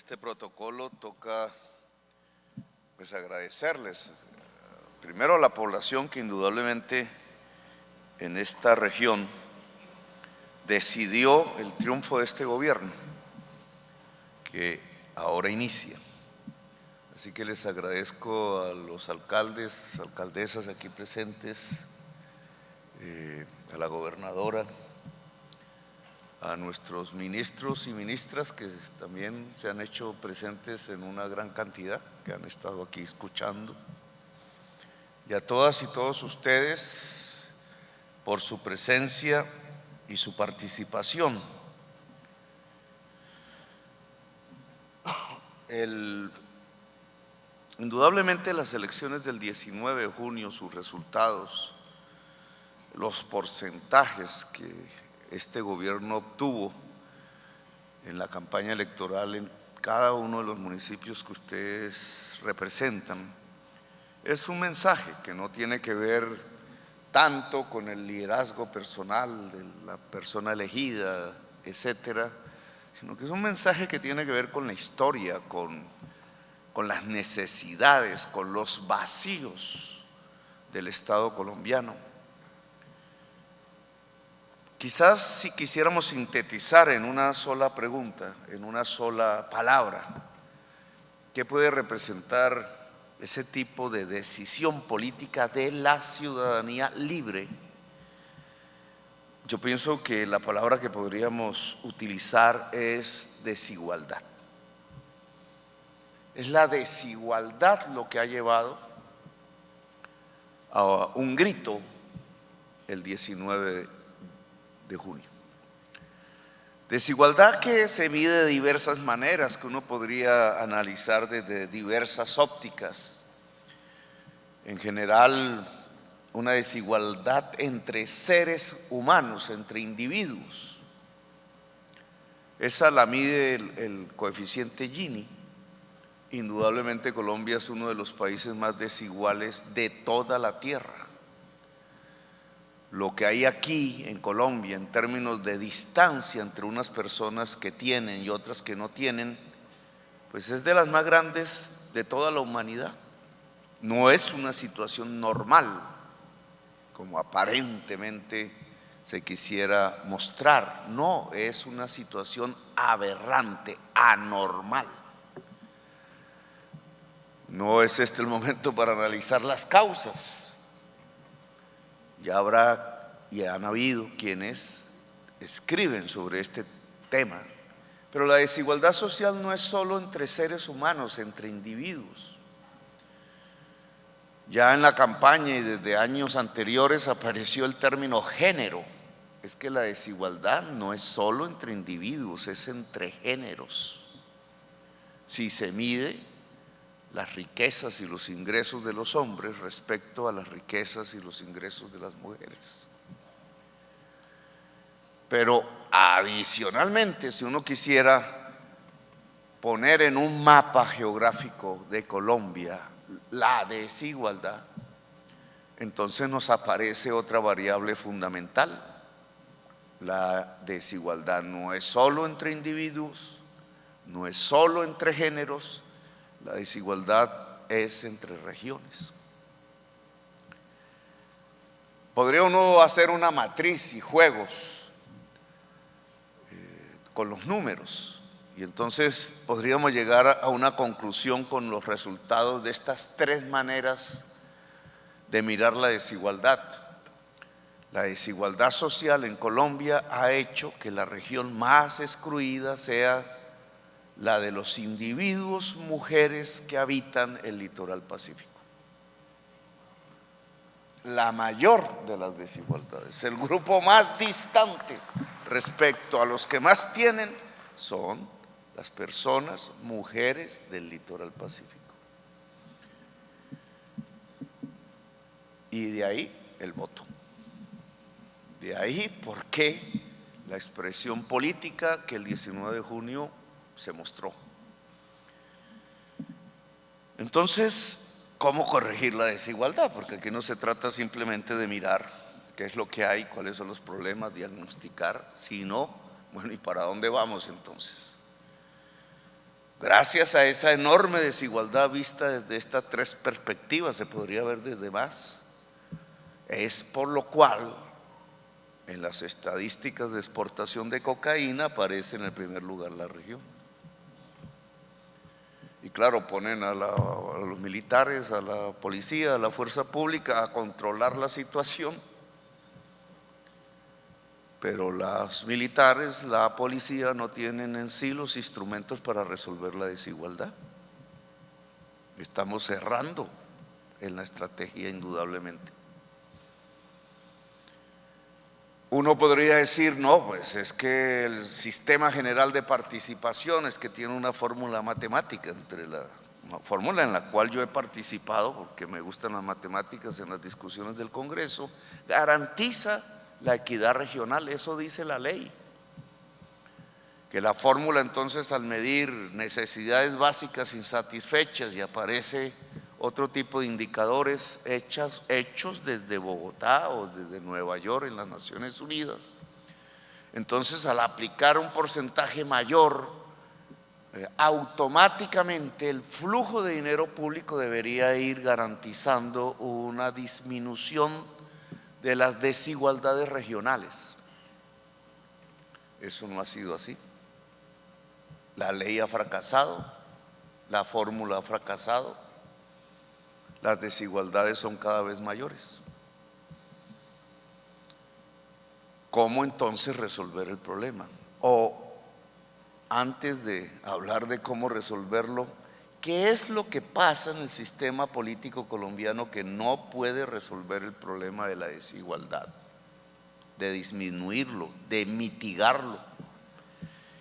este protocolo toca pues agradecerles primero a la población que indudablemente en esta región decidió el triunfo de este gobierno que ahora inicia. Así que les agradezco a los alcaldes, alcaldesas aquí presentes, a la gobernadora, a nuestros ministros y ministras que también se han hecho presentes en una gran cantidad, que han estado aquí escuchando, y a todas y todos ustedes por su presencia y su participación. Indudablemente las elecciones del 19 de junio, sus resultados, los porcentajes que este gobierno obtuvo en la campaña electoral en cada uno de los municipios que ustedes representan, es un mensaje que no tiene que ver tanto con el liderazgo personal de la persona elegida, etcétera, sino que es un mensaje que tiene que ver con la historia, con las necesidades, con los vacíos del Estado colombiano. Quizás si quisiéramos sintetizar en una sola pregunta, en una sola palabra, ¿qué puede representar ese tipo de decisión política de la ciudadanía libre? Yo pienso que la palabra que podríamos utilizar es desigualdad. Es la desigualdad lo que ha llevado a un grito el 19 de junio. Desigualdad que se mide de diversas maneras, que uno podría analizar desde diversas ópticas. En general, una desigualdad entre seres humanos, entre individuos. Esa la mide el coeficiente Gini. Indudablemente Colombia es uno de los países más desiguales de toda la tierra. Lo que hay aquí en Colombia en términos de distancia entre unas personas que tienen y otras que no tienen, pues es de las más grandes de toda la humanidad. No es una situación normal, como aparentemente se quisiera mostrar. No, es una situación aberrante, anormal. No es este el momento para analizar las causas. Ya habrá y han habido quienes escriben sobre este tema, pero la desigualdad social no es solo entre seres humanos, entre individuos. Ya en la campaña y desde años anteriores apareció el término género. Es que la desigualdad no es solo entre individuos, es entre géneros. Si se mide las riquezas y los ingresos de los hombres respecto a las riquezas y los ingresos de las mujeres. Pero adicionalmente, si uno quisiera poner en un mapa geográfico de Colombia la desigualdad, entonces nos aparece otra variable fundamental. La desigualdad no es solo entre individuos, no es solo entre géneros, la desigualdad es entre regiones. Podría uno hacer una matriz y juegos con los números y entonces podríamos llegar a una conclusión con los resultados de estas tres maneras de mirar la desigualdad. La desigualdad social en Colombia ha hecho que la región más excluida sea la de los individuos, mujeres que habitan el litoral pacífico. La mayor de las desigualdades, el grupo más distante respecto a los que más tienen son las personas, mujeres del litoral pacífico. Y de ahí el voto. De ahí por qué la expresión política que el 19 de junio se mostró. Entonces, ¿cómo corregir la desigualdad? Porque aquí no se trata simplemente de mirar qué es lo que hay, cuáles son los problemas, diagnosticar, sino, bueno, ¿y para dónde vamos entonces? Gracias a esa enorme desigualdad vista desde estas tres perspectivas, se podría ver desde más, es por lo cual en las estadísticas de exportación de cocaína aparece en el primer lugar la región. Y claro, ponen a los militares, a la policía, a la fuerza pública a controlar la situación, pero los militares, la policía no tienen en sí los instrumentos para resolver la desigualdad. Estamos cerrando en la estrategia indudablemente. Uno podría decir, no, pues es que el sistema general de participaciones que tiene una fórmula matemática, entre la fórmula en la cual yo he participado, porque me gustan las matemáticas en las discusiones del Congreso, garantiza la equidad regional, eso dice la ley. Que la fórmula entonces al medir necesidades básicas insatisfechas y aparece otro tipo de indicadores hechos desde Bogotá o desde Nueva York en las Naciones Unidas. Entonces, al aplicar un porcentaje mayor, automáticamente el flujo de dinero público debería ir garantizando una disminución de las desigualdades regionales. Eso no ha sido así. La ley ha fracasado, la fórmula ha fracasado, las desigualdades son cada vez mayores. ¿Cómo entonces resolver el problema? O antes de hablar de cómo resolverlo, ¿qué es lo que pasa en el sistema político colombiano que no puede resolver el problema de la desigualdad, de disminuirlo, de mitigarlo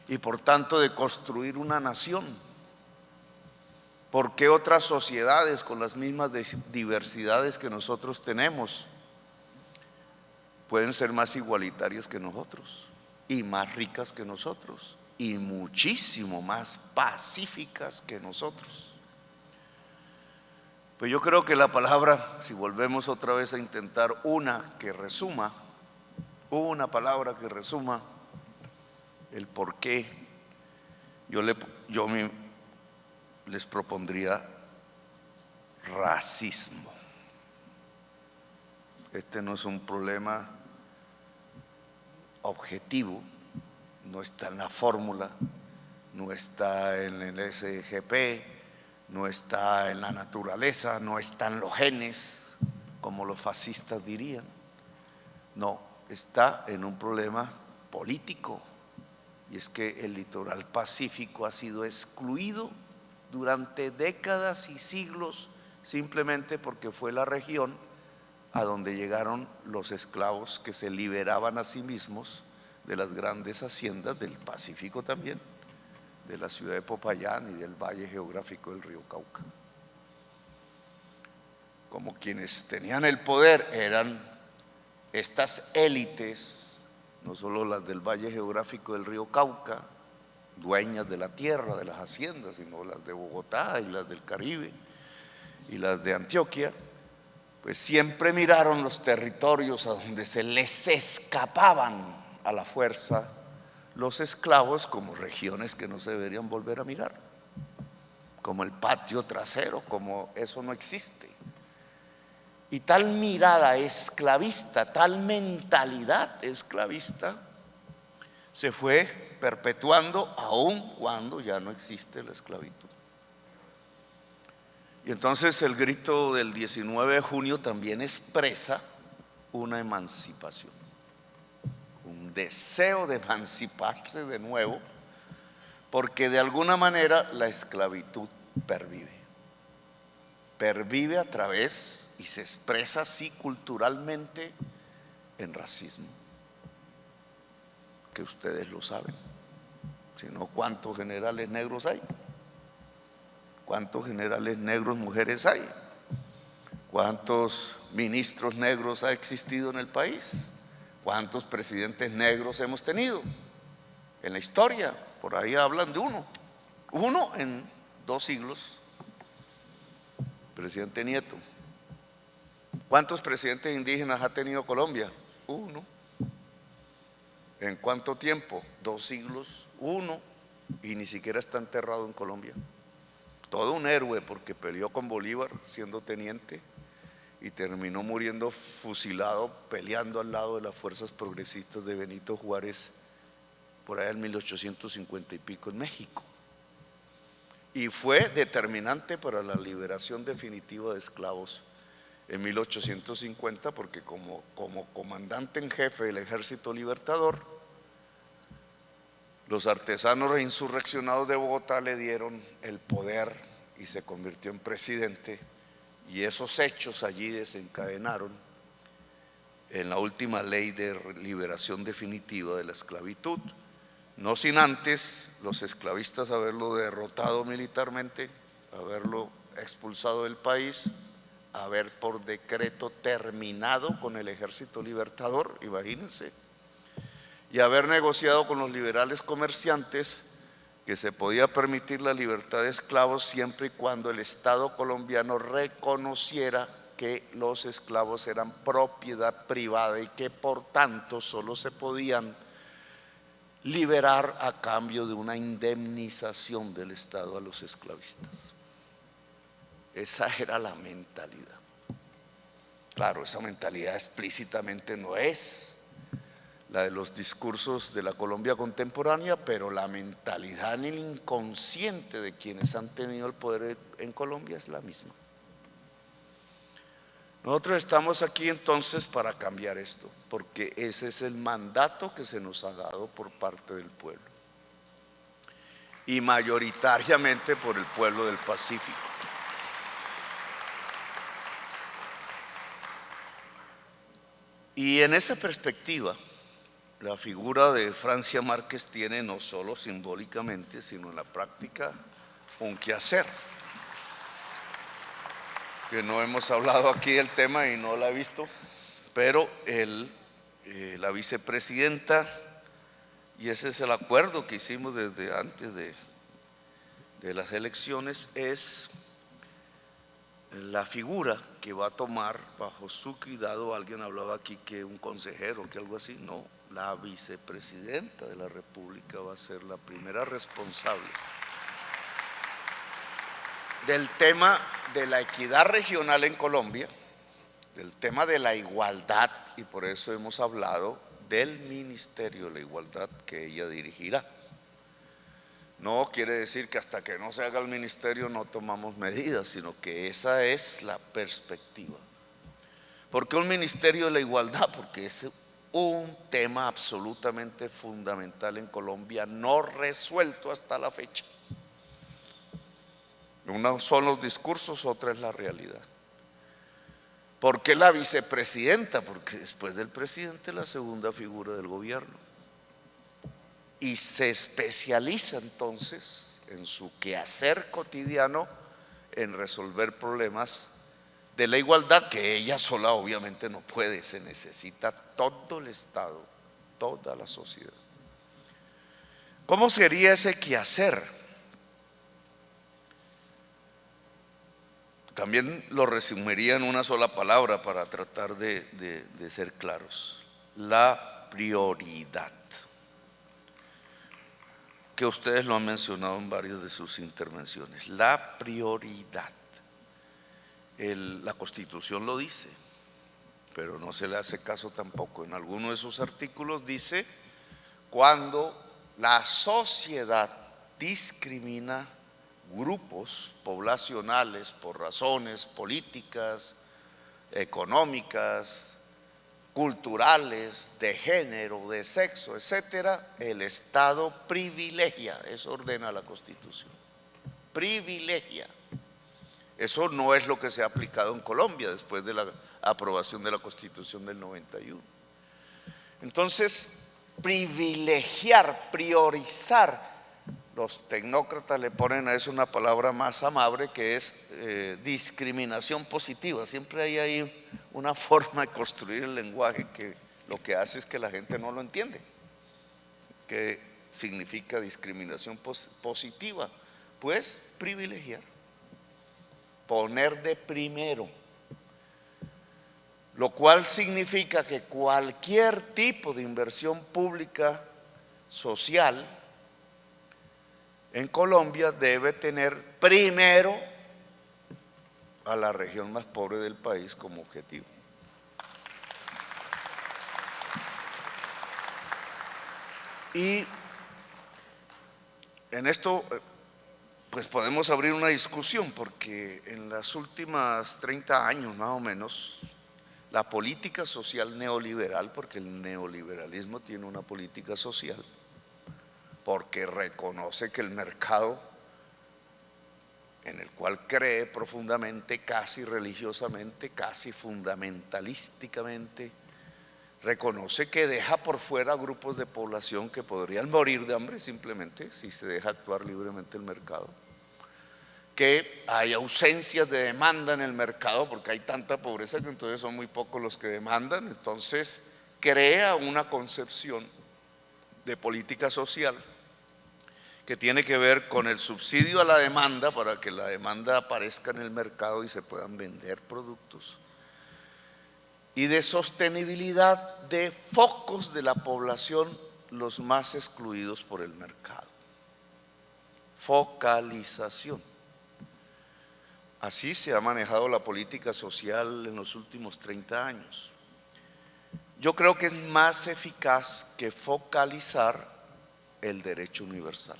y por tanto de construir una nación? ¿Por qué otras sociedades con las mismas diversidades que nosotros tenemos pueden ser más igualitarias que nosotros y más ricas que nosotros y muchísimo más pacíficas que nosotros? Pues yo creo que la palabra, si volvemos otra vez a intentar una palabra que resuma el por qué, yo les propondría racismo. Este no es un problema objetivo, no está en la fórmula, no está en el SGP, no está en la naturaleza, no está en los genes, como los fascistas dirían. No, está en un problema político, y es que el litoral pacífico ha sido excluido durante décadas y siglos simplemente porque fue la región a donde llegaron los esclavos que se liberaban a sí mismos de las grandes haciendas del Pacífico también, de la ciudad de Popayán y del valle geográfico del río Cauca. Como quienes tenían el poder eran estas élites, no solo las del valle geográfico del río Cauca, dueñas de la tierra, de las haciendas, sino las de Bogotá y las del Caribe y las de Antioquia, pues siempre miraron los territorios a donde se les escapaban a la fuerza los esclavos como regiones que no se deberían volver a mirar, como el patio trasero, como eso no existe. Y tal mirada esclavista, tal mentalidad esclavista se fue perpetuando aun cuando ya no existe la esclavitud. Y entonces el grito del 19 de junio también expresa una emancipación, un deseo de emanciparse de nuevo, porque de alguna manera la esclavitud pervive a través y se expresa así culturalmente en racismo, que ustedes lo saben. Si no, ¿cuántos generales negros hay? ¿Cuántos generales negros mujeres hay? ¿Cuántos ministros negros ha existido en el país? ¿Cuántos presidentes negros hemos tenido en la historia? Por ahí hablan de uno en 2 siglos, presidente Nieto. ¿Cuántos presidentes indígenas ha tenido Colombia? 1. ¿En cuánto tiempo? 2 siglos, 1. y ni siquiera está enterrado en Colombia. Todo un héroe porque peleó con Bolívar siendo teniente y terminó muriendo fusilado peleando al lado de las fuerzas progresistas de Benito Juárez por allá en 1850 y pico en México. Y fue determinante para la liberación definitiva de esclavos en 1850 porque como comandante en jefe del Ejército Libertador, los artesanos reinsurreccionados de Bogotá le dieron el poder y se convirtió en presidente, y esos hechos allí desencadenaron en la última ley de liberación definitiva de la esclavitud, no sin antes los esclavistas haberlo derrotado militarmente, haberlo expulsado del país, haber por decreto terminado con el Ejército Libertador, imagínense, y haber negociado con los liberales comerciantes que se podía permitir la libertad de esclavos siempre y cuando el Estado colombiano reconociera que los esclavos eran propiedad privada y que por tanto solo se podían liberar a cambio de una indemnización del Estado a los esclavistas. Esa era la mentalidad. Claro, esa mentalidad explícitamente no es la de los discursos de la Colombia contemporánea, pero la mentalidad en el inconsciente de quienes han tenido el poder en Colombia es la misma. Nosotros estamos aquí entonces para cambiar esto, porque ese es el mandato que se nos ha dado por parte del pueblo, y mayoritariamente por el pueblo del Pacífico. Y en esa perspectiva, la figura de Francia Márquez tiene no solo simbólicamente, sino en la práctica un quehacer. Que no hemos hablado aquí del tema y no la he visto, pero la vicepresidenta, y ese es el acuerdo que hicimos desde antes de las elecciones, es la figura que va a tomar bajo su cuidado. Alguien hablaba aquí que un consejero, que algo así, no, la vicepresidenta de la República va a ser la primera responsable del tema de la equidad regional en Colombia, del tema de la igualdad, y por eso hemos hablado del Ministerio de la Igualdad que ella dirigirá. No quiere decir que hasta que no se haga el ministerio no tomamos medidas, sino que esa es la perspectiva. ¿Por qué un Ministerio de la Igualdad? Porque es un tema absolutamente fundamental en Colombia, no resuelto hasta la fecha. Uno son los discursos, otra es la realidad. ¿Por qué la vicepresidenta? Porque después del presidente es la segunda figura del gobierno. Y se especializa entonces en su quehacer cotidiano en resolver problemas de la igualdad, que ella sola obviamente no puede, se necesita todo el Estado, toda la sociedad. ¿Cómo sería ese quehacer? También lo resumiría en una sola palabra para tratar de ser claros: la prioridad, que ustedes lo han mencionado en varias de sus intervenciones. La prioridad, la Constitución lo dice, pero no se le hace caso tampoco. En alguno de sus artículos dice: cuando la sociedad discrimina grupos poblacionales por razones políticas, económicas, culturales, de género, de sexo, etcétera, el Estado privilegia. Eso ordena la Constitución, privilegia. Eso no es lo que se ha aplicado en Colombia después de la aprobación de la Constitución del 91. Entonces, privilegiar, priorizar, los tecnócratas le ponen a eso una palabra más amable, que es discriminación positiva. Siempre hay ahí una forma de construir el lenguaje que lo que hace es que la gente no lo entiende. ¿Qué significa discriminación positiva? Pues privilegiar, poner de primero, lo cual significa que cualquier tipo de inversión pública social en Colombia debe tener primero a la región más pobre del país como objetivo. Y en esto pues podemos abrir una discusión, porque en los últimos 30 años más o menos, la política social neoliberal, porque el neoliberalismo tiene una política social, porque reconoce que el mercado, en el cual cree profundamente, casi religiosamente, casi fundamentalísticamente, reconoce que deja por fuera grupos de población que podrían morir de hambre simplemente si se deja actuar libremente el mercado, que hay ausencias de demanda en el mercado porque hay tanta pobreza que entonces son muy pocos los que demandan. Entonces crea una concepción de política social que tiene que ver con el subsidio a la demanda para que la demanda aparezca en el mercado y se puedan vender productos, y de sostenibilidad de focos de la población los más excluidos por el mercado. Focalización. Así se ha manejado la política social en los últimos 30 años. Yo creo que es más eficaz que focalizar el derecho universal.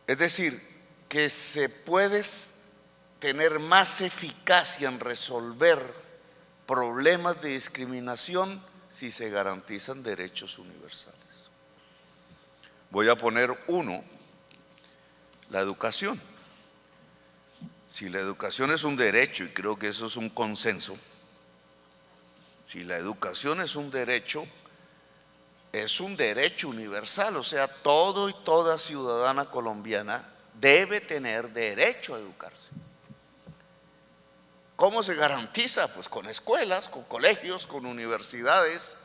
Es decir, que se puede tener más eficacia en resolver problemas de discriminación si se garantizan derechos universales. Voy a poner uno: la educación. Si la educación es un derecho, y creo que eso es un consenso, si la educación es un derecho universal, o sea, todo y toda ciudadana colombiana debe tener derecho a educarse. ¿Cómo se garantiza? Pues con escuelas, con colegios, con universidades,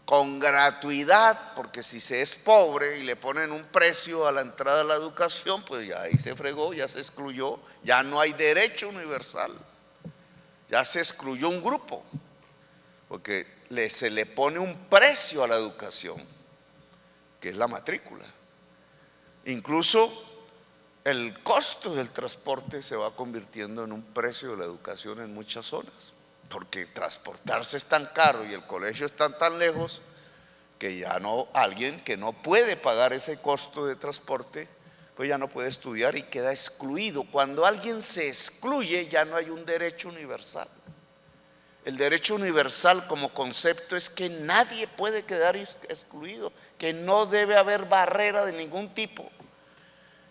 con gratuidad, porque si se es pobre y le ponen un precio a la entrada a la educación, pues ya ahí se fregó, ya se excluyó, ya no hay derecho universal, ya se excluyó un grupo, porque se le pone un precio a la educación, que es la matrícula. Incluso el costo del transporte se va convirtiendo en un precio de la educación en muchas zonas, porque transportarse es tan caro y el colegio está tan lejos que ya no, alguien que no puede pagar ese costo de transporte, pues ya no puede estudiar y queda excluido. Cuando alguien se excluye, ya no hay un derecho universal. El derecho universal como concepto es que nadie puede quedar excluido, que no debe haber barrera de ningún tipo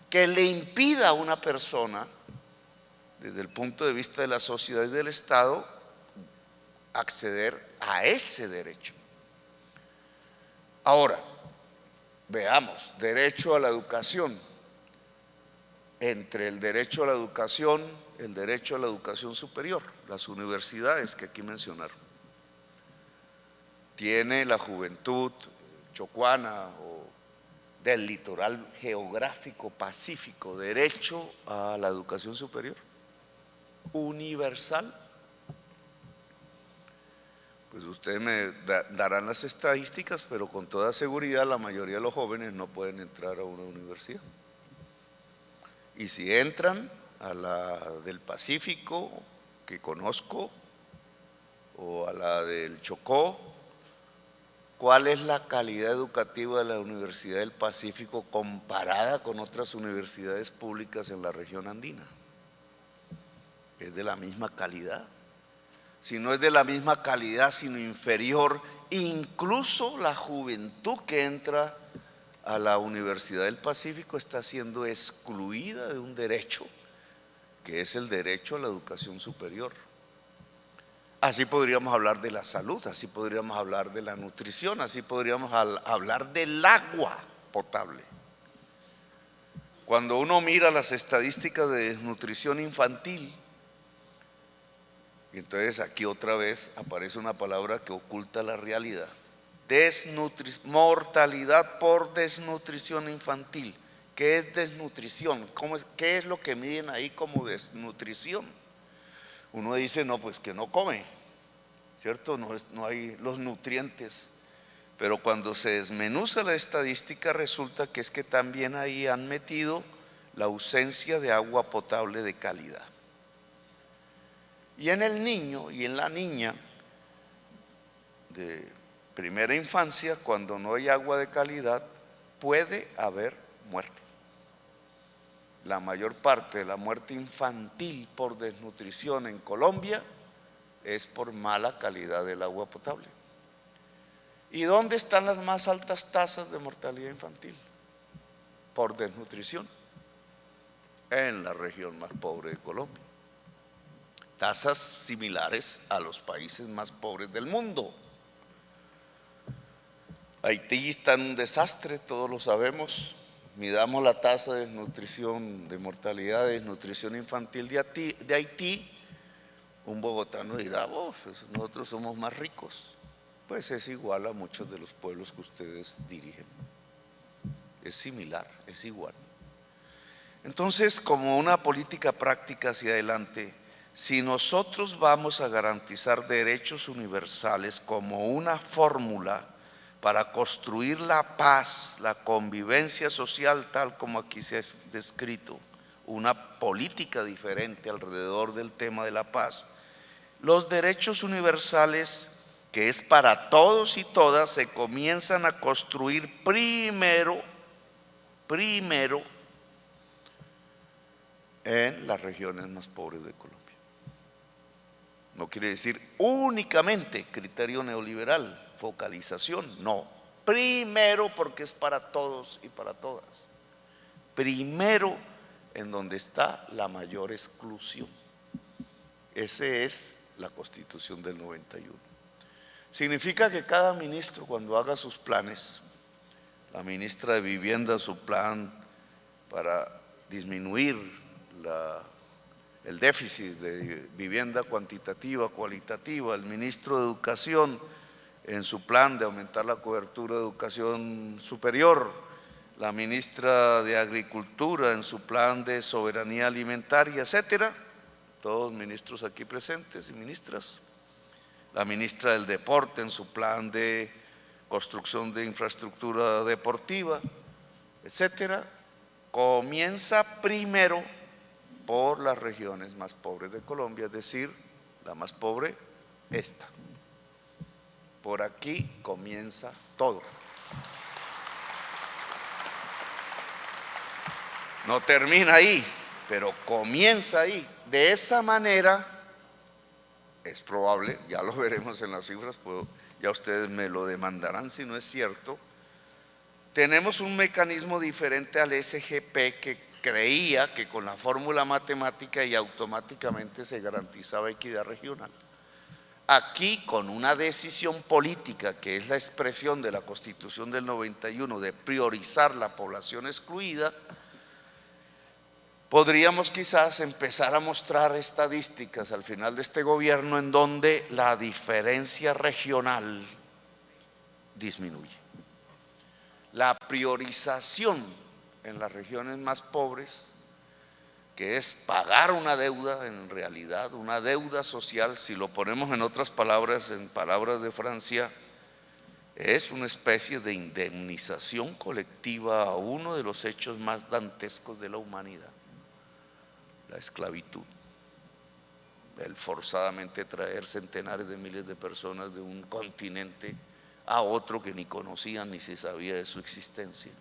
que le impida a una persona, desde el punto de vista de la sociedad y del Estado, acceder a ese derecho. Ahora, veamos, derecho a la educación. Entre el derecho a la educación, el derecho a la educación superior, las universidades que aquí mencionaron. Tiene la juventud chocuana o del litoral geográfico pacífico derecho a la educación superior universal. Pues ustedes me darán las estadísticas, pero con toda seguridad la mayoría de los jóvenes no pueden entrar a una universidad. Y si entran a la del Pacífico, que conozco, o a la del Chocó, ¿cuál es la calidad educativa de la Universidad del Pacífico comparada con otras universidades públicas en la región andina? ¿Es de la misma calidad? Si no es de la misma calidad, sino inferior, incluso la juventud que entra a la Universidad del Pacífico está siendo excluida de un derecho, que es el derecho a la educación superior. Así podríamos hablar de la salud, así podríamos hablar de la nutrición, así podríamos hablar del agua potable. Cuando uno mira las estadísticas de desnutrición infantil, y entonces aquí otra vez aparece una palabra que oculta la realidad: mortalidad por desnutrición infantil. ¿Qué es desnutrición? ¿Qué es lo que miden ahí como desnutrición? Uno dice, no, pues que no come, ¿cierto? No hay los nutrientes Pero cuando se desmenuza la estadística resulta que es que también ahí han metido la ausencia de agua potable de calidad. Y en el niño y en la niña de primera infancia, cuando no hay agua de calidad, puede haber muerte. La mayor parte de la muerte infantil por desnutrición en Colombia es por mala calidad del agua potable. ¿Y dónde están las más altas tasas de mortalidad infantil por desnutrición? En la región más pobre de Colombia. Tasas similares a los países más pobres del mundo. Haití está en un desastre, todos lo sabemos. Midamos la tasa de desnutrición, de mortalidad de desnutrición infantil de Haití. Un bogotano dirá, nosotros somos más ricos. Pues es igual a muchos de los pueblos que ustedes dirigen. Es similar, es igual. Entonces, como una política práctica hacia adelante, si nosotros vamos a garantizar derechos universales como una fórmula para construir la paz, la convivencia social, tal como aquí se ha descrito, una política diferente alrededor del tema de la paz, los derechos universales, que es para todos y todas, se comienzan a construir primero en las regiones más pobres de Colombia. No quiere decir únicamente criterio neoliberal, focalización, no. Primero porque es para todos y para todas. Primero en donde está la mayor exclusión. Esa es la Constitución del 91. Significa que cada ministro, cuando haga sus planes, la ministra de Vivienda su plan para disminuir el déficit de vivienda cuantitativa, cualitativa, el ministro de Educación en su plan de aumentar la cobertura de educación superior, la ministra de Agricultura en su plan de soberanía alimentaria, etcétera, todos ministros aquí presentes y ministras, la ministra del Deporte en su plan de construcción de infraestructura deportiva, etcétera, comienza primero por las regiones más pobres de Colombia, es decir, la más pobre, esta. Por aquí comienza todo. No termina ahí, pero comienza ahí. De esa manera, es probable, ya lo veremos en las cifras, ya ustedes me lo demandarán si no es cierto, tenemos un mecanismo diferente al SGP que creía que con la fórmula matemática y automáticamente se garantizaba equidad regional. Aquí, con una decisión política que es la expresión de la Constitución del 91 de priorizar la población excluida, podríamos quizás empezar a mostrar estadísticas al final de este gobierno en donde la diferencia regional disminuye. La priorización en las regiones más pobres, que es pagar una deuda, en realidad una deuda social, si lo ponemos en otras palabras, en palabras de Francia, es una especie de indemnización colectiva a uno de los hechos más dantescos de la humanidad, la esclavitud, el forzadamente traer centenares de miles de personas de un continente a otro que ni conocían ni se sabía de su existencia,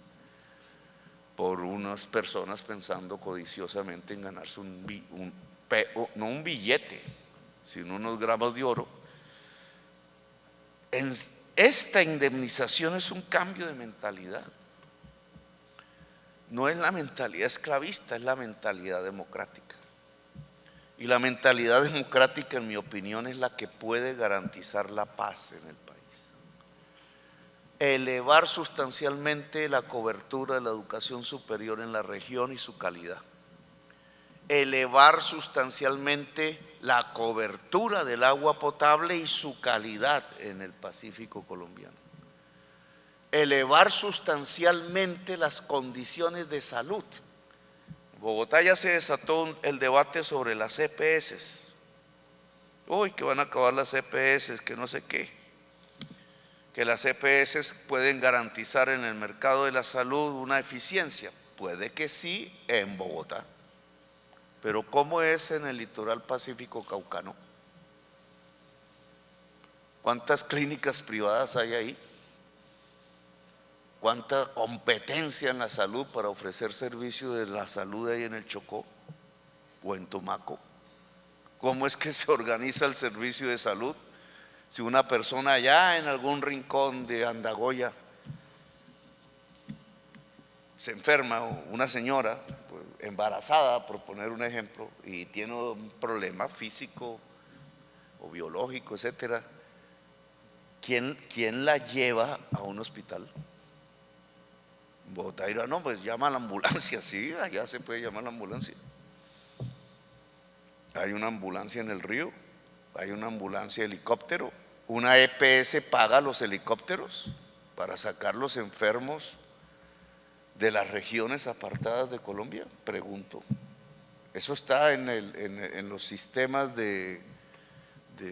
por unas personas pensando codiciosamente en ganarse no un billete, sino unos gramos de oro. Esta indemnización es un cambio de mentalidad. No es la mentalidad esclavista, es la mentalidad democrática. Y la mentalidad democrática, en mi opinión, es la que puede garantizar la paz en el país. Elevar sustancialmente la cobertura de la educación superior en la región y su calidad. Elevar sustancialmente la cobertura del agua potable y su calidad en el Pacífico colombiano. Elevar sustancialmente las condiciones de salud. En Bogotá ya se desató el debate sobre las EPS. Uy, que van a acabar las EPS, que no sé qué. que las EPS pueden garantizar en el mercado de la salud una eficiencia. Puede que sí en Bogotá, pero ¿cómo es en el litoral pacífico caucano? ¿Cuántas clínicas privadas hay ahí? ¿Cuánta competencia en la salud para ofrecer servicio de la salud ahí en el Chocó o en Tumaco? ¿Cómo es que se organiza el servicio de salud? Si una persona allá en algún rincón de Andagoya se enferma, o una señora pues, embarazada, por poner un ejemplo, y tiene un problema físico o biológico, etcétera, ¿quién la lleva a un hospital? En Bogotá dirá, no, pues llama a la ambulancia. Sí, allá se puede llamar a la ambulancia. Hay una ambulancia en el río, hay una ambulancia de helicóptero, una EPS paga los helicópteros para sacar los enfermos de las regiones apartadas de Colombia, pregunto. Eso está en los sistemas de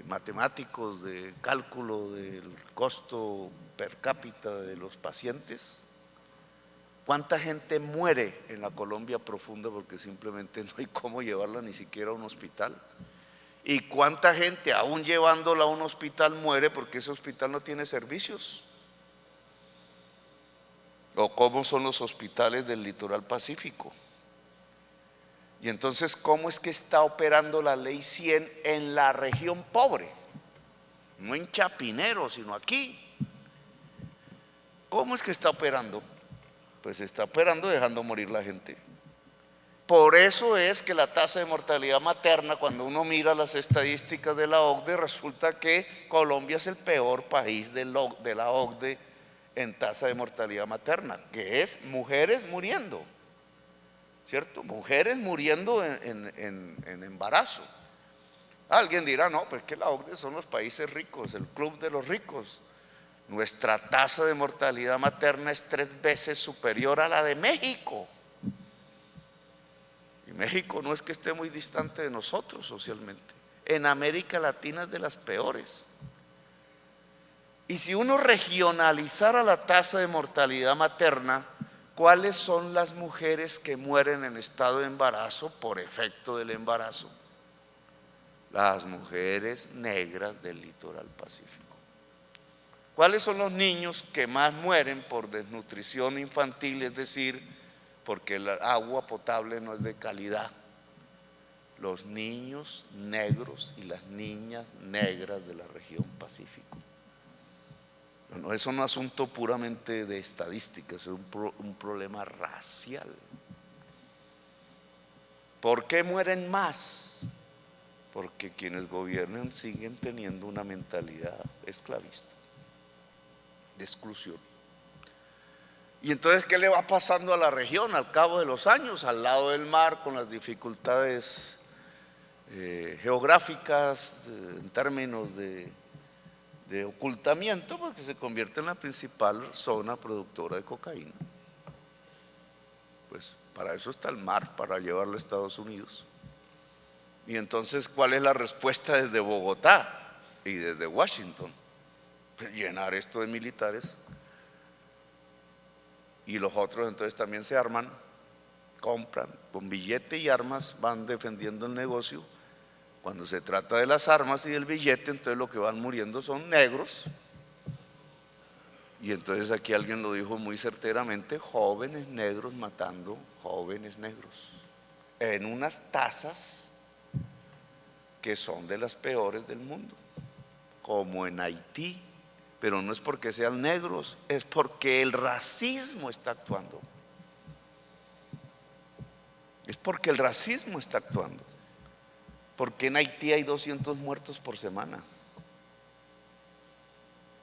matemáticos, de cálculo del costo per cápita de los pacientes. ¿Cuánta gente muere en la Colombia profunda porque simplemente no hay cómo llevarla ni siquiera a un hospital? ¿Y cuánta gente, aún llevándola a un hospital, muere porque ese hospital no tiene servicios? ¿O cómo son los hospitales del litoral pacífico? Y entonces, ¿cómo es que está operando la ley 100 en la región pobre? No en Chapinero, sino aquí. ¿Cómo es que está operando? Pues está operando dejando morir la gente. Por eso es que la tasa de mortalidad materna, cuando uno mira las estadísticas de la OCDE, resulta que Colombia es el peor país de la OCDE en tasa de mortalidad materna, que es mujeres muriendo, ¿cierto? Mujeres muriendo en embarazo. Alguien dirá, no, pues que la OCDE son los países ricos, el club de los ricos. Nuestra tasa de mortalidad materna es 3 veces superior a la de México. Y México no es que esté muy distante de nosotros socialmente. En América Latina es de las peores. Y si uno regionalizara la tasa de mortalidad materna, ¿cuáles son las mujeres que mueren en estado de embarazo por efecto del embarazo? Las mujeres negras del litoral pacífico. ¿Cuáles son los niños que más mueren por desnutrición infantil? Es decir, porque el agua potable no es de calidad. Los niños negros y las niñas negras de la región Pacífico. No es un asunto puramente de estadísticas, es un problema racial. ¿Por qué mueren más? Porque quienes gobiernan siguen teniendo una mentalidad esclavista, de exclusión. Y entonces, ¿qué le va pasando a la región al cabo de los años? Al lado del mar, con las dificultades geográficas, en términos de ocultamiento, porque se convierte en la principal zona productora de cocaína. Pues para eso está el mar, para llevarlo a Estados Unidos. Y entonces, ¿cuál es la respuesta desde Bogotá y desde Washington? Llenar esto de militares. Y los otros entonces también se arman, compran, con billete y armas van defendiendo el negocio. Cuando se trata de las armas y del billete, entonces lo que van muriendo son negros. Y entonces aquí alguien lo dijo muy certeramente, jóvenes negros matando jóvenes negros, en unas tasas que son de las peores del mundo, como en Haití. Pero no es porque sean negros, es porque el racismo está actuando. Es porque el racismo está actuando. Porque en Haití hay 200 muertos por semana.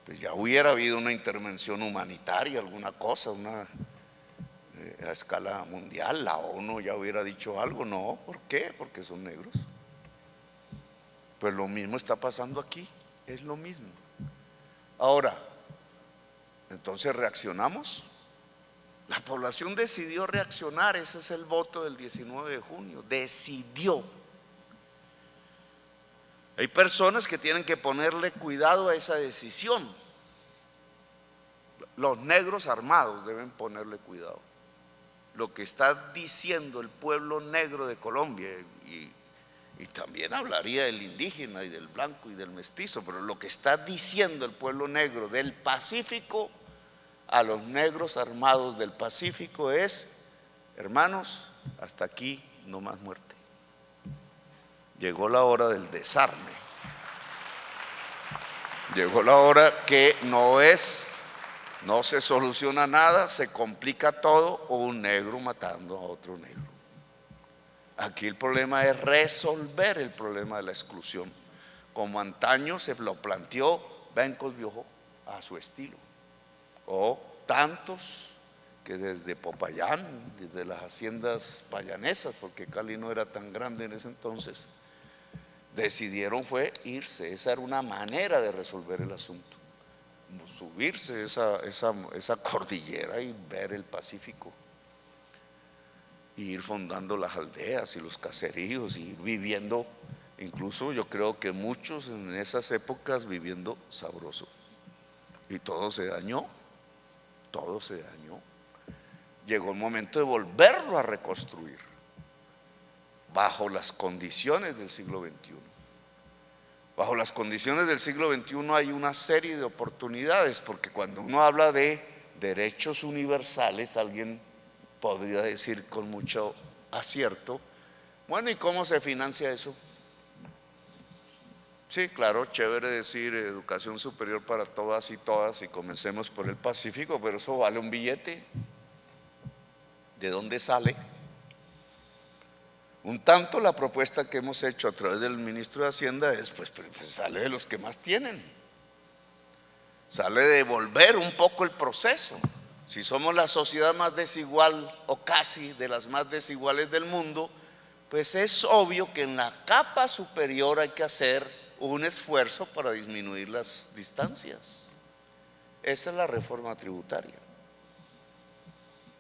Pues ya hubiera habido una intervención humanitaria, alguna cosa, a escala mundial, la ONU ya hubiera dicho algo. No, ¿por qué? Porque son negros. Pues lo mismo está pasando aquí, es lo mismo. Ahora, entonces reaccionamos. La población decidió reaccionar, ese es el voto del 19 de junio, decidió. Hay personas que tienen que ponerle cuidado a esa decisión, los negros armados deben ponerle cuidado. Lo que está diciendo el pueblo negro de Colombia, y también hablaría del indígena y del blanco y del mestizo, pero lo que está diciendo el pueblo negro del Pacífico a los negros armados del Pacífico es: hermanos, hasta aquí no más muerte. Llegó la hora del desarme. Llegó la hora que no se soluciona nada, se complica todo, o un negro matando a otro negro. Aquí el problema es resolver el problema de la exclusión, como antaño se lo planteó Bencos Biojó a su estilo, o tantos que desde Popayán, desde las haciendas payanesas, porque Cali no era tan grande en ese entonces, decidieron fue irse. Esa era una manera de resolver el asunto, subirse esa cordillera y ver el Pacífico, y ir fundando las aldeas y los caseríos, y ir viviendo. Incluso yo creo que muchos en esas épocas viviendo sabroso, y todo se dañó, todo se dañó. Llegó el momento de volverlo a reconstruir bajo las condiciones del siglo XXI. Bajo las condiciones del siglo XXI hay una serie de oportunidades, porque cuando uno habla de derechos universales, alguien podría decir con mucho acierto: bueno, ¿y cómo se financia eso? Sí, claro, chévere decir educación superior para todas, y comencemos por el Pacífico, pero eso vale un billete. ¿De dónde sale? Un tanto la propuesta que hemos hecho a través del ministro de Hacienda es, pues sale de los que más tienen, sale de volver un poco el proceso. Si somos la sociedad más desigual, o casi de las más desiguales del mundo, pues es obvio que en la capa superior hay que hacer un esfuerzo para disminuir las distancias. Esa es la reforma tributaria.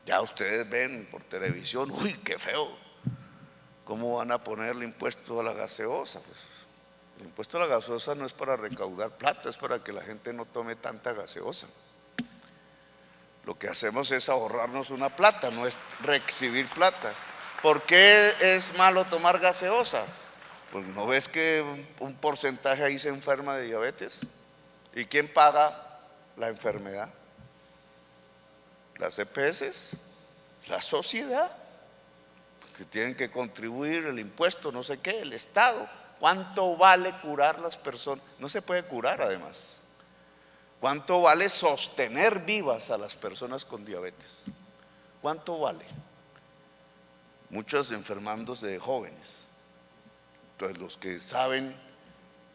Ya ustedes ven por televisión, uy, qué feo, ¿cómo van a ponerle impuesto a la gaseosa? Pues el impuesto a la gaseosa no es para recaudar plata, es para que la gente no tome tanta gaseosa. Lo que hacemos es ahorrarnos una plata, no es recibir plata. ¿Por qué es malo tomar gaseosa? Pues ¿no ves que un porcentaje ahí se enferma de diabetes? ¿Y quién paga la enfermedad? Las EPS, la sociedad, que tienen que contribuir, el impuesto, no sé qué, el Estado. ¿Cuánto vale curar las personas? No se puede curar, además. ¿Cuánto vale sostener vivas a las personas con diabetes? ¿Cuánto vale? Muchos enfermándose de jóvenes. Entonces los que saben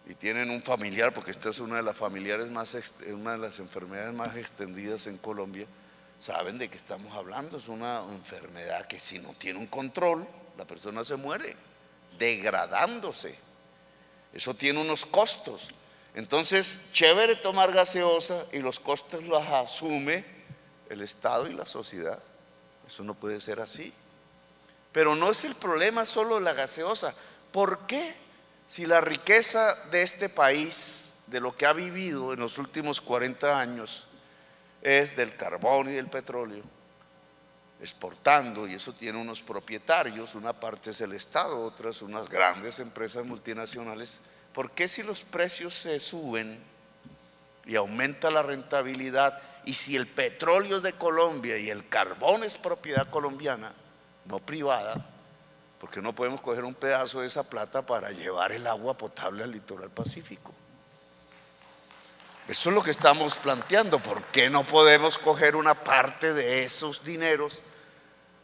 y tienen un familiar, porque esta es una de las una de las enfermedades más extendidas en Colombia, saben de qué estamos hablando. Es una enfermedad que si no tiene un control, la persona se muere, degradándose. Eso tiene unos costos. Entonces, chévere tomar gaseosa, y los costos los asume el Estado y la sociedad. Eso no puede ser así. Pero no es el problema solo la gaseosa. ¿Por qué? Si la riqueza de este país, de lo que ha vivido en los últimos 40 años, es del carbón y del petróleo, exportando, y eso tiene unos propietarios, una parte es el Estado, otras unas grandes empresas multinacionales. ¿Por qué, si los precios se suben y aumenta la rentabilidad, y si el petróleo es de Colombia y el carbón es propiedad colombiana, no privada, por qué no podemos coger un pedazo de esa plata para llevar el agua potable al litoral pacífico? Eso es lo que estamos planteando. ¿Por qué no podemos coger una parte de esos dineros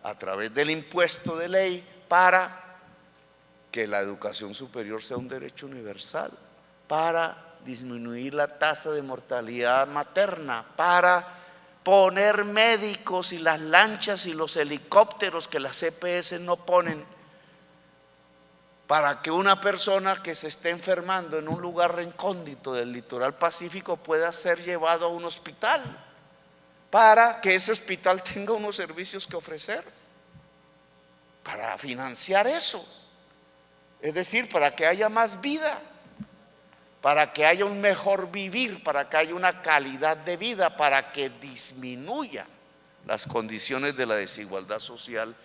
a través del impuesto de ley para que la educación superior sea un derecho universal, para disminuir la tasa de mortalidad materna, para poner médicos y las lanchas y los helicópteros que las EPS no ponen, para que una persona que se esté enfermando en un lugar recóndito del litoral pacífico pueda ser llevado a un hospital, para que ese hospital tenga unos servicios que ofrecer, para financiar eso? Es decir, para que haya más vida. para que haya un mejor vivir, para que haya una calidad de vida, para que disminuya las condiciones de la desigualdad social,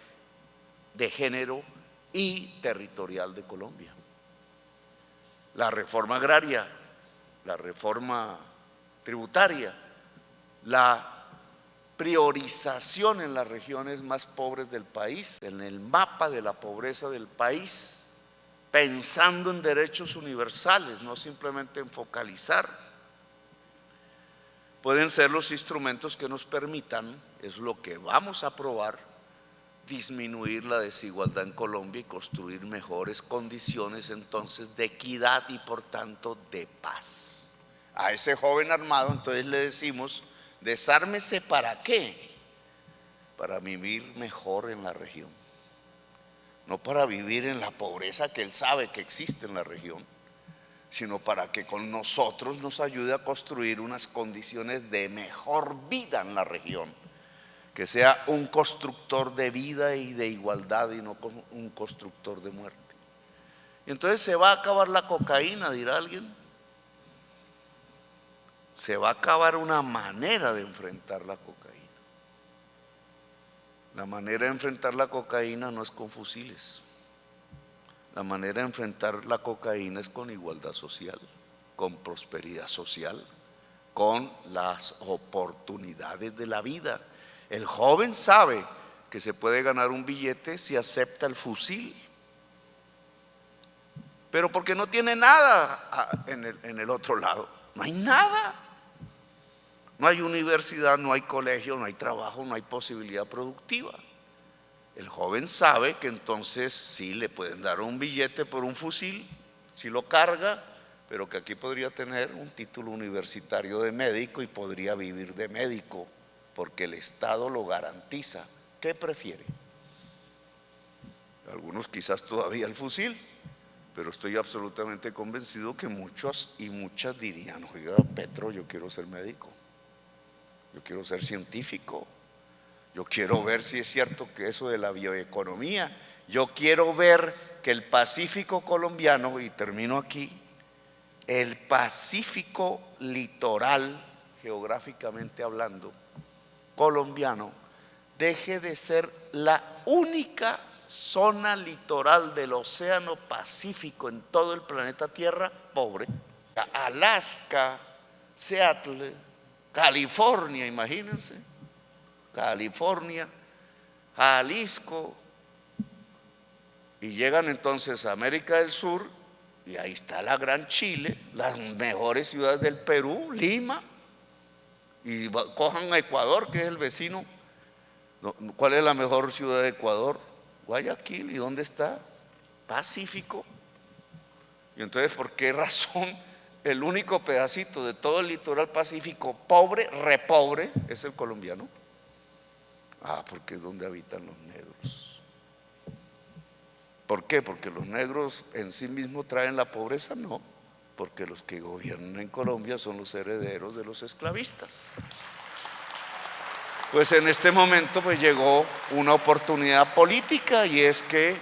de género y territorial de Colombia. La reforma agraria, la reforma tributaria, la priorización en las regiones más pobres del país, en el mapa de la pobreza del país, pensando en derechos universales, no simplemente en focalizar, pueden ser los instrumentos que nos permitan, es lo que vamos a aprobar, disminuir la desigualdad en Colombia y construir mejores condiciones entonces de equidad y por tanto de paz. A ese joven armado entonces le decimos: desármese, ¿para qué? Para vivir mejor en la región, no para vivir en la pobreza que él sabe que existe en la región, sino para que con nosotros nos ayude a construir unas condiciones de mejor vida en la región, que sea un constructor de vida y de igualdad y no un constructor de muerte. Y entonces se va a acabar la cocaína, dirá alguien. Se va a acabar una manera de enfrentar la cocaína. La manera de enfrentar la cocaína no es con fusiles. La manera de enfrentar la cocaína es con igualdad social, con prosperidad social, con las oportunidades de la vida. El joven sabe que se puede ganar un billete si acepta el fusil, pero porque no tiene nada en el otro lado. No hay nada. No hay universidad, no hay colegio, no hay trabajo, no hay posibilidad productiva. El joven sabe que entonces sí le pueden dar un billete por un fusil, si lo carga, pero que aquí podría tener un título universitario de médico y podría vivir de médico, porque el Estado lo garantiza. ¿Qué prefiere? Algunos quizás todavía el fusil, pero estoy absolutamente convencido que muchos y muchas dirían: oiga, Petro, yo quiero ser médico. Yo quiero ser científico, yo quiero ver si es cierto que eso de la bioeconomía, yo quiero ver que el Pacífico colombiano, y termino aquí, el Pacífico litoral, geográficamente hablando, colombiano, deje de ser la única zona litoral del Océano Pacífico en todo el planeta Tierra pobre. Alaska, Seattle, California, imagínense, California, Jalisco, y llegan entonces a América del Sur, y ahí está la Gran Chile, las mejores ciudades del Perú, Lima, y cojan a Ecuador, que es el vecino. ¿Cuál es la mejor ciudad de Ecuador? Guayaquil. ¿Y dónde está? Pacífico. Y entonces, ¿por qué razón el único pedacito de todo el litoral pacífico pobre, repobre, es el colombiano? Porque es donde habitan los negros. ¿Por qué? Porque los negros en sí mismos traen la pobreza. No, porque los que gobiernan en Colombia son los herederos de los esclavistas. Pues en este momento pues llegó una oportunidad política, y es que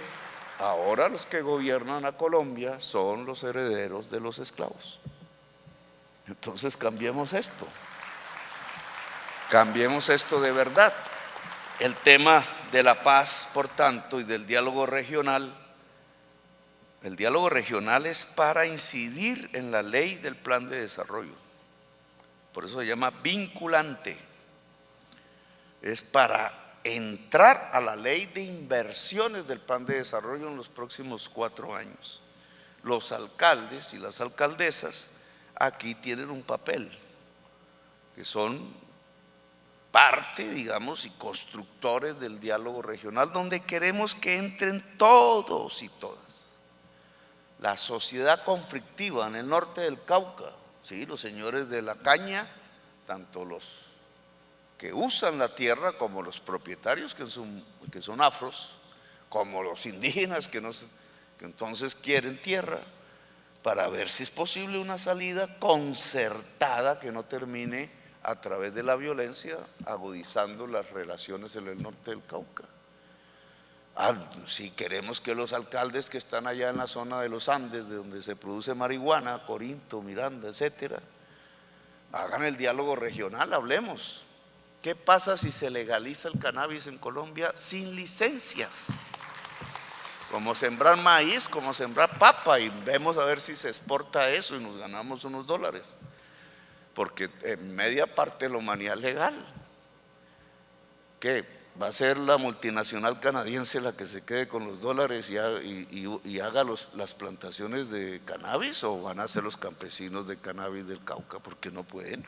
ahora los que gobiernan a Colombia son los herederos de los esclavos. Entonces cambiemos esto de verdad. El tema de la paz, por tanto, y del diálogo regional, el diálogo regional es para incidir en la ley del plan de desarrollo. Por eso se llama vinculante. Es para entrar a la ley de inversiones del plan de desarrollo en los próximos 4 años. Los alcaldes y las alcaldesas aquí tienen un papel, que son parte, digamos, y constructores del diálogo regional, donde queremos que entren todos y todas. La sociedad conflictiva en el norte del Cauca, ¿sí? Los señores de la caña, tanto los que usan la tierra como los propietarios que son afros, como los indígenas que entonces quieren tierra, para ver si es posible una salida concertada que no termine a través de la violencia agudizando las relaciones en el norte del Cauca. Si queremos que los alcaldes que están allá en la zona de los Andes, de donde se produce marihuana, Corinto, Miranda, etcétera, hagan el diálogo regional, hablemos. ¿Qué pasa si se legaliza el cannabis en Colombia sin licencias? Como sembrar maíz, como sembrar papa, y vemos a ver si se exporta eso y nos ganamos unos dólares, porque en media parte de la humanidad es legal. ¿Qué? ¿Va a ser la multinacional canadiense la que se quede con los dólares y haga las plantaciones de cannabis, o van a ser los campesinos de cannabis del Cauca? Porque no pueden.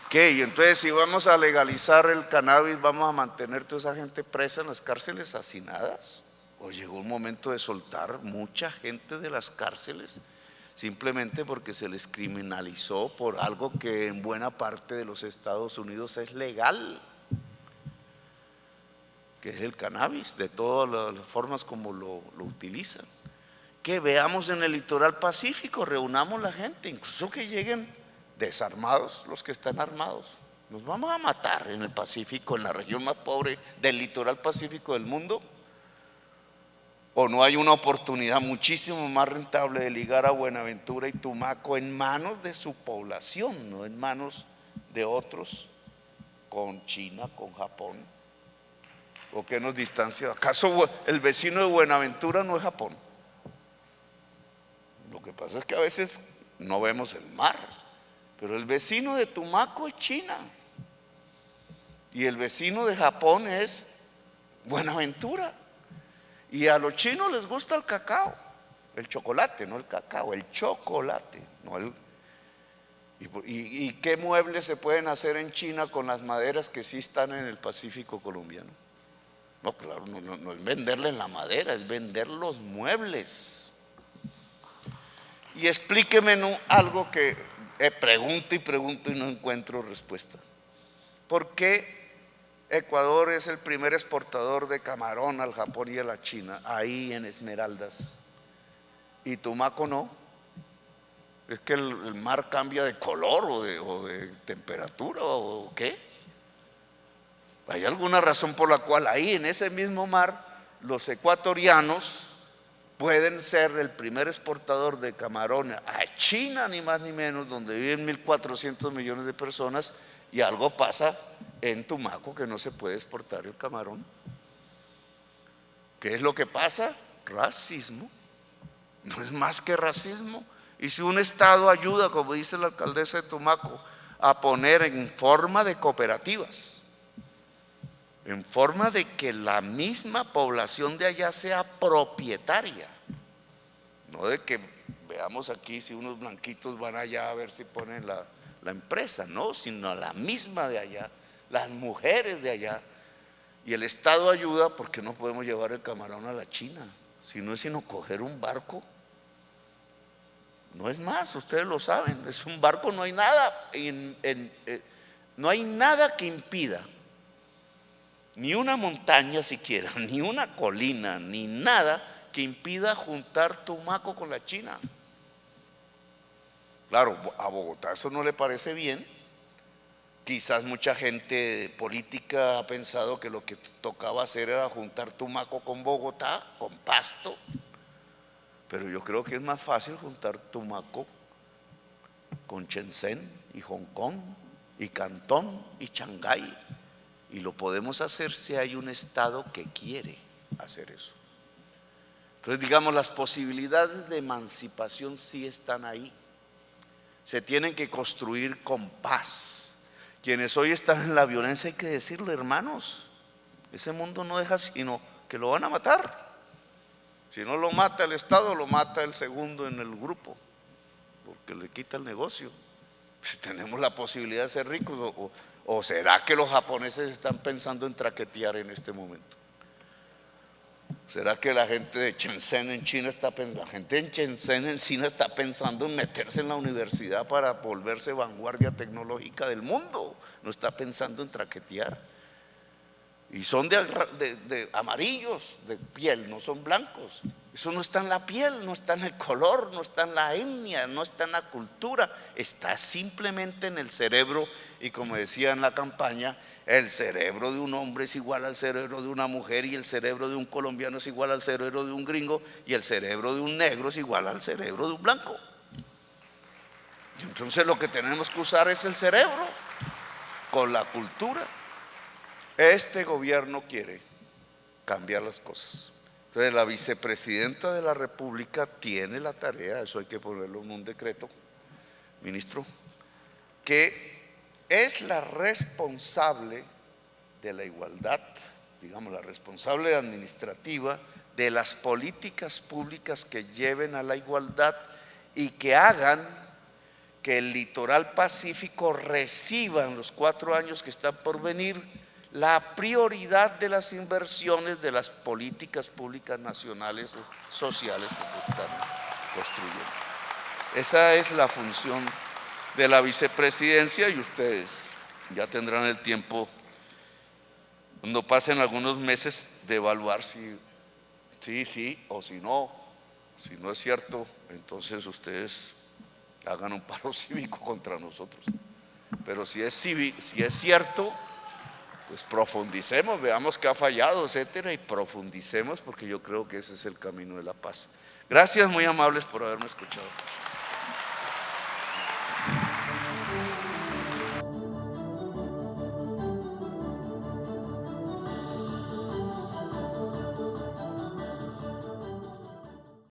¿Qué? Y entonces, si vamos a legalizar el cannabis, ¿vamos a mantener toda esa gente presa en las cárceles hacinadas? ¿O llegó un momento de soltar mucha gente de las cárceles simplemente porque se les criminalizó por algo que en buena parte de los Estados Unidos es legal, que es el cannabis, de todas las formas como lo utilizan? Que veamos en el litoral pacífico, reunamos la gente, incluso que lleguen desarmados los que están armados. Nos vamos a matar en el Pacífico, en la región más pobre del litoral pacífico del mundo. ¿O no hay una oportunidad muchísimo más rentable de ligar a Buenaventura y Tumaco en manos de su población, no en manos de otros, con China, con Japón? ¿O qué nos distancia? ¿Acaso el vecino de Buenaventura no es Japón? Lo que pasa es que a veces no vemos el mar, pero el vecino de Tumaco es China y el vecino de Japón es Buenaventura. Y a los chinos les gusta el cacao, el chocolate, no el cacao, el chocolate, no el. ¿Y qué muebles se pueden hacer en China con las maderas que sí están en el Pacífico colombiano? No, claro, no es venderle la madera, es vender los muebles. Y explíqueme algo que pregunto y no encuentro respuesta. ¿Por qué Ecuador es el primer exportador de camarón al Japón y a la China, ahí en Esmeraldas, y Tumaco no? ¿Es que el mar cambia de color o de temperatura o qué? ¿Hay alguna razón por la cual ahí en ese mismo mar los ecuatorianos pueden ser el primer exportador de camarón a China, ni más ni menos, donde viven 1.400 millones de personas, y algo pasa en Tumaco que no se puede exportar el camarón? ¿Qué es lo que pasa? Racismo. No es más que racismo. Y si un Estado ayuda, como dice la alcaldesa de Tumaco, a poner en forma de cooperativas, en forma de que la misma población de allá sea propietaria, no de que veamos aquí si unos blanquitos van allá a ver si ponen la empresa, no, sino la misma de allá, las mujeres de allá, y el Estado ayuda, porque no podemos llevar el camarón a la China, si no es sino coger un barco. No es más, ustedes lo saben, es un barco, no hay nada, no hay nada que impida, ni una montaña siquiera, ni una colina, ni nada que impida juntar Tumaco con la China. Claro, a Bogotá eso no le parece bien. Quizás mucha gente política ha pensado que lo que tocaba hacer era juntar Tumaco con Bogotá, con Pasto. Pero yo creo que es más fácil juntar Tumaco con Shenzhen y Hong Kong y Cantón y Shanghái, y lo podemos hacer si hay un Estado que quiere hacer eso. Entonces, digamos, las posibilidades de emancipación sí están ahí. Se tienen que construir con paz. Quienes hoy están en la violencia, hay que decirle, hermanos, ese mundo no deja sino que lo van a matar. Si no lo mata el Estado, lo mata el segundo en el grupo, porque le quita el negocio. Si tenemos la posibilidad de ser ricos, o será que los japoneses están pensando en traquetear en este momento. ¿Será que la gente de Shenzhen en China está pensando en meterse en la universidad para volverse vanguardia tecnológica del mundo? No está pensando en traquetear. y son de amarillos de piel, no son blancos. Eso no está en la piel, no está en el color, no está en la etnia, no está en la cultura, está simplemente en el cerebro. Y como decía en la campaña, el cerebro de un hombre es igual al cerebro de una mujer, y el cerebro de un colombiano es igual al cerebro de un gringo, y el cerebro de un negro es igual al cerebro de un blanco. Y entonces lo que tenemos que usar es el cerebro con la cultura. Este gobierno quiere cambiar las cosas. Entonces la vicepresidenta de la República tiene la tarea, eso hay que ponerlo en un decreto, ministro, que es la responsable de la igualdad, digamos, la responsable administrativa de las políticas públicas que lleven a la igualdad y que hagan que el litoral pacífico reciba en los 4 años que están por venir la prioridad de las inversiones de las políticas públicas nacionales sociales que se están construyendo. Esa es la función de la vicepresidencia, y ustedes ya tendrán el tiempo, cuando pasen algunos meses, de evaluar si sí o si no. Si no es cierto, entonces ustedes hagan un paro cívico contra nosotros. Pero si es cierto, pues profundicemos, veamos qué ha fallado, etcétera, y profundicemos, porque yo creo que ese es el camino de la paz. Gracias, muy amables, por haberme escuchado.